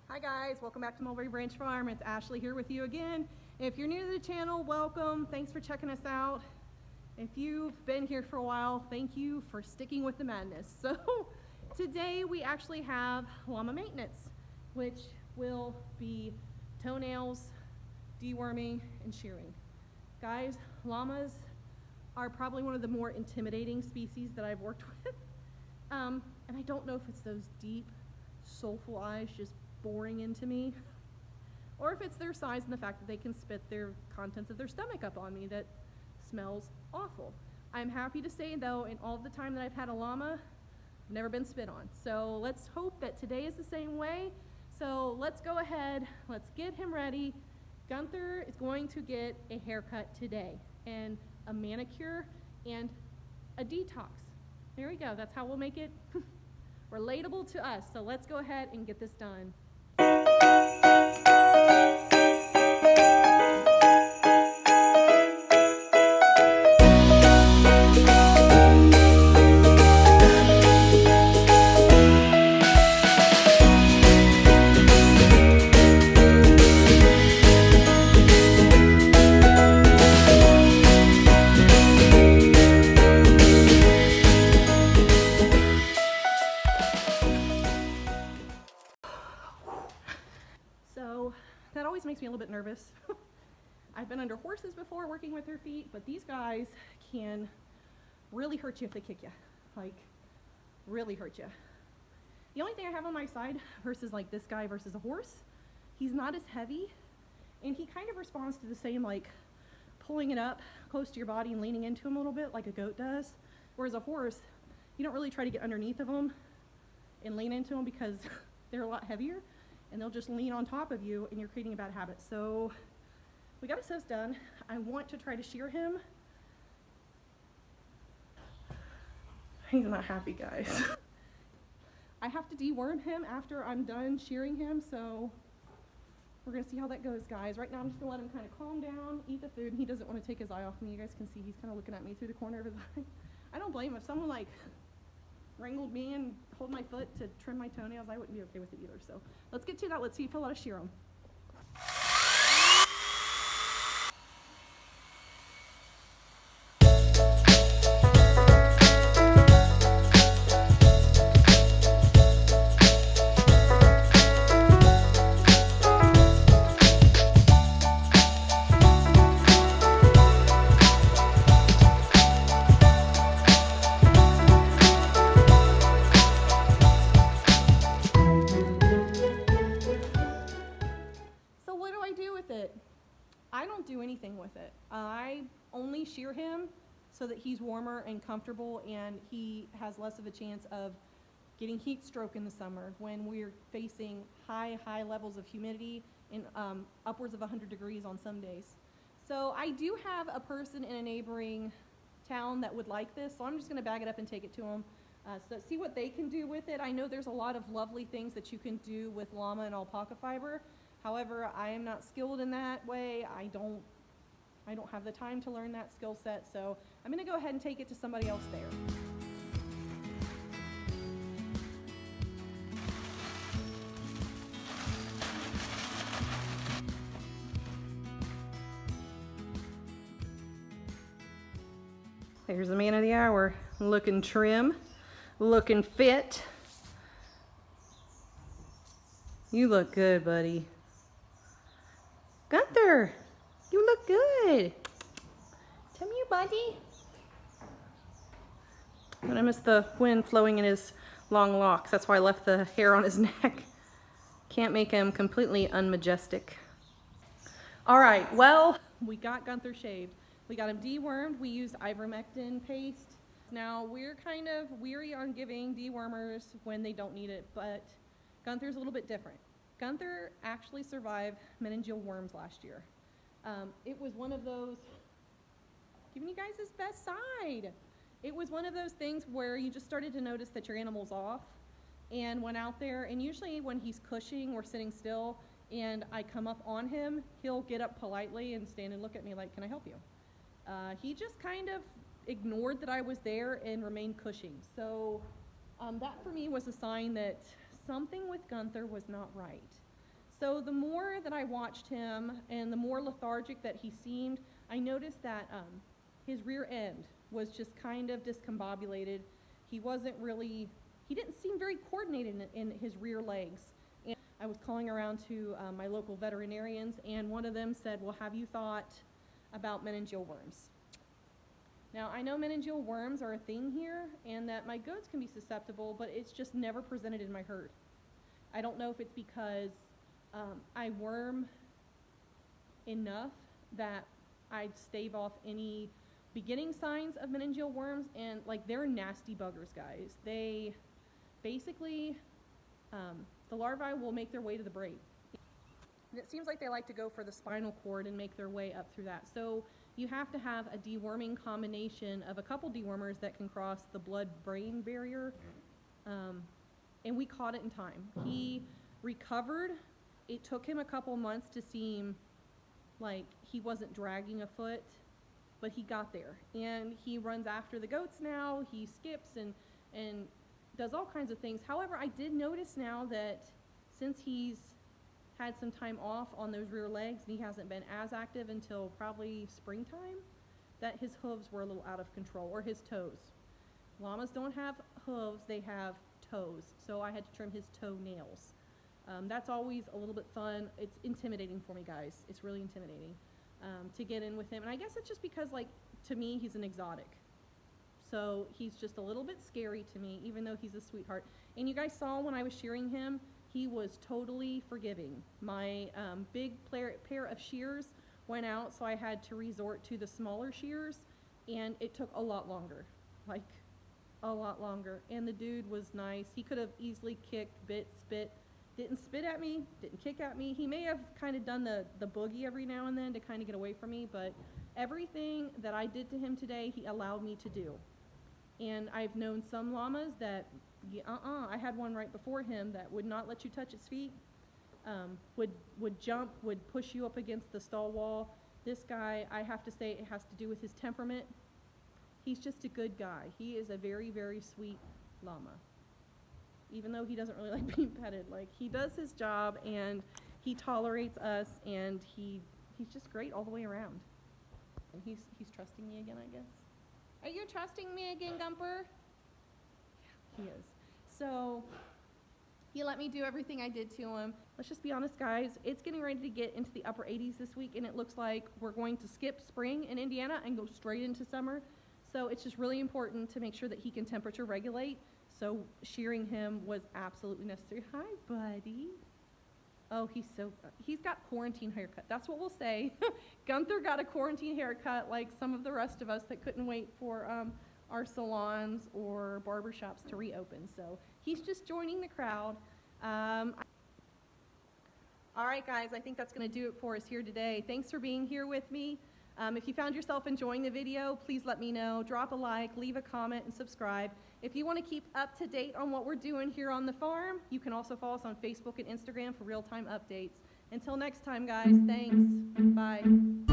Hi guys, welcome back to Mulberry Branch Farm. It's Ashley here with you again. If you're new to the channel, welcome. Thanks for checking us out. If you've been here for a while, thank you for sticking with the madness. So today we actually have llama maintenance, which will be toenails, deworming, and shearing. Guys, llamas are probably one of the more intimidating species that I've worked with. And I don't know if it's those deep, soulful eyes just boring into me, or if it's their size and the fact that they can spit their contents of their stomach up on me that smells awful. I'm happy to say though, in all the time that I've had a llama, I've never been spit on. So let's hope that today is the same way. So let's go ahead, let's get him ready. Gunther is going to get a haircut today, and a manicure and a detox. There we go, that's how we'll make it relatable to us. So let's go ahead and get this done. So that always makes me a little bit nervous. I've been under horses before working with their feet, but these guys can really hurt you if they kick you, like really hurt you. The only thing I have on my side versus like this guy versus a horse, he's not as heavy, and he kind of responds to the same, like pulling it up close to your body and leaning into him a little bit like a goat does. Whereas a horse, you don't really try to get underneath of them and lean into them because they're a lot heavier, and they'll just lean on top of you and you're creating a bad habit. So we got his done. I want to try to shear him. He's not happy, guys. I have to deworm him after I'm done shearing him, so we're gonna see how that goes, guys. Right now I'm just gonna let him kind of calm down, eat the food, and he doesn't want to take his eye off me. You guys can see he's kind of looking at me through the corner of his eye. I don't blame him. If someone like wrangled me and hold my foot to trim my toenails, I wouldn't be okay with it either. So let's get to that. Let's see if he'll let us shear him. I don't do anything with it. I only shear him so that he's warmer and comfortable, and he has less of a chance of getting heat stroke in the summer when we're facing high levels of humidity and upwards of 100 degrees on some days. So I do have a person in a neighboring town that would like this, so I'm just going to bag it up and take it to them. So see what they can do with it. I know there's a lot of lovely things that you can do with llama and alpaca fiber. However, I am not skilled in that way. I don't have the time to learn that skill set, so I'm going to go ahead and take it to somebody else there. There's the man of the hour, looking trim, looking fit. You look good, buddy. Gunther, you look good. Come here, buddy. But I miss the wind flowing in his long locks. That's why I left the hair on his neck. Can't make him completely unmajestic. All right, well, we got Gunther shaved. We got him dewormed. We used ivermectin paste. Now, we're kind of weary on giving dewormers when they don't need it, but Gunther's a little bit different. Gunther actually survived meningeal worms last year. It was one of those, giving you guys his best side. It was one of those things where you just started to notice that your animal's off, and went out there, and usually when he's cushing or sitting still and I come up on him, he'll get up politely and stand and look at me like, can I help you? He just kind of ignored that I was there and remained cushing. So that for me was a sign that something with Gunther was not right. So the more that I watched him and the more lethargic that he seemed, I noticed that his rear end was just kind of discombobulated. He didn't seem very coordinated in his rear legs. And I was calling around to my local veterinarians, and one of them said, well, have you thought about meningeal worms? Now, I know meningeal worms are a thing here, and that my goats can be susceptible, but it's just never presented in my herd. I don't know if it's because I worm enough that I'd stave off any beginning signs of meningeal worms, and like they're nasty buggers, guys. They basically, the larvae will make their way to the brain. And it seems like they like to go for the spinal cord and make their way up through that. So you have to have a deworming combination of a couple dewormers that can cross the blood-brain barrier. And we caught it in time. He recovered. It took him a couple months to seem like he wasn't dragging a foot, but he got there. And he runs after the goats now. He skips and does all kinds of things. However, I did notice now that since he's had some time off on those rear legs and he hasn't been as active until probably springtime, that his hooves were a little out of control, or his toes. Llamas don't have hooves, they have toes. So I had to trim his toenails. That's always a little bit fun. It's intimidating for me, guys. It's really intimidating to get in with him. And I guess it's just because, like, to me, he's an exotic. So he's just a little bit scary to me, even though he's a sweetheart. And you guys saw when I was shearing him, he was totally forgiving. My big pair of shears went out, so I had to resort to the smaller shears, and it took a lot longer, like a lot longer. And the dude was nice. He could have easily kicked, bit, spit. Didn't spit at me, didn't kick at me. He may have kind of done the boogie every now and then to kind of get away from me, but everything that I did to him today, he allowed me to do. And I've known some llamas that, I had one right before him that would not let you touch its feet, would jump, would push you up against the stall wall. This guy, I have to say, it has to do with his temperament. He's just a good guy. He is a very, very sweet llama. Even though he doesn't really like being petted, like he does his job and he tolerates us, and he's just great all the way around. And he's trusting me again, I guess. Are you trusting me again, Gumper? Yeah, he is. So he let me do everything I did to him. Let's just be honest, guys. It's getting ready to get into the upper 80s this week, and it looks like we're going to skip spring in Indiana and go straight into summer. So it's just really important to make sure that he can temperature regulate. So shearing him was absolutely necessary. Hi, buddy. Oh, he's got quarantine haircut. That's what we'll say. Gunther got a quarantine haircut like some of the rest of us that couldn't wait for our salons or barbershops to reopen. So he's just joining the crowd. All right, guys, I think that's going to do it for us here today. Thanks for being here with me. If you found yourself enjoying the video, please let me know. Drop a like, leave a comment, and subscribe. If you want to keep up to date on what we're doing here on the farm, you can also follow us on Facebook and Instagram for real-time updates. Until next time, guys, thanks. Bye.